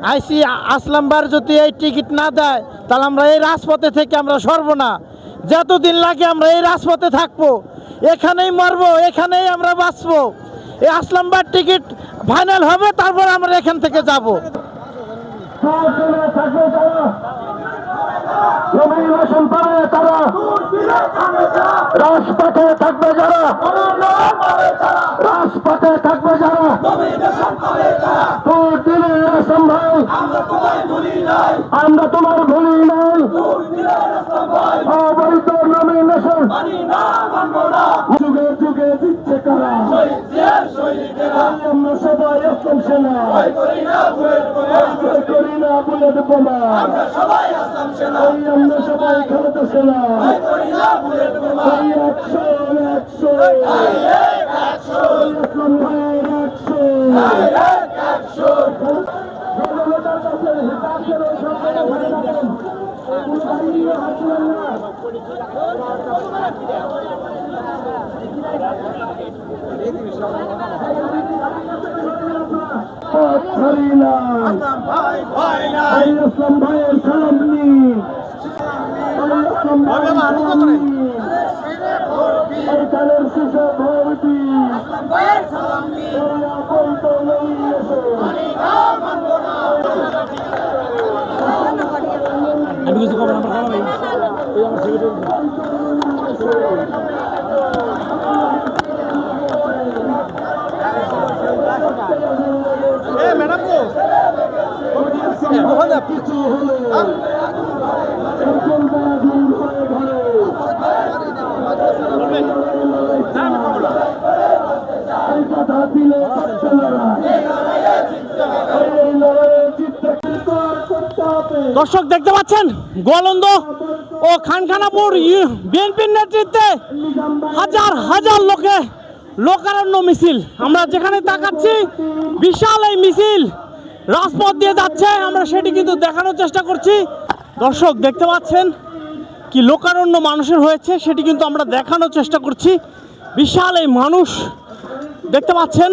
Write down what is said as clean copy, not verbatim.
আইসি আসলাম বার যদি এই টিকিট না দেয় তাহলে আমরা এই রাজপথে থেকে আমরা সরব না। যতদিন লাগে আমরা এই রাজপথে থাকবো, এখানেই মরবো, এখানেই আমরা বাঁচবো। এই আসলাম বার টিকিট ফাইনাল হবে, তারপর আমরা এখান থেকে যাব। রাজপথে থাকবে যারা, রাজপথে থাকবে যারা, ভোট দিলে আসলাম ভাই, আমরা তোমার ভুলি নাই। অবৈধ নমিনেশন যুগে যুগে দিচ্ছে কারা, আমরা সবাই আসলাম সেনা, করি না বুলেট বোমা, আমরা সবাই খালেদা সেনা, 100 100 আসলাম ভাইয়ের 100। আসলাম ভাইয়ের সালাম নিন, কালের শিশু ভর্তি আমি কিছু খবর নাম্বার ভাই ম্যাডাম কিছু হলে দর্শক দেখতে পাচ্ছেন গোয়ালন্দ ও খানখানাপুর বিএনপির নেতৃত্বে হাজার হাজার লোকারণ্য মিছিল। আমরা যেখানে তাকাচ্ছি বিশাল এই মিছিল রাজপথ দিয়ে যাচ্ছে, আমরা সেটি কিন্তু দেখানোর চেষ্টা করছি। দর্শক দেখতে পাচ্ছেন কি লোকারণ্য মানুষের হয়েছে, সেটি কিন্তু আমরা দেখানোর চেষ্টা করছি। বিশাল এই মানুষ দেখতে পাচ্ছেন।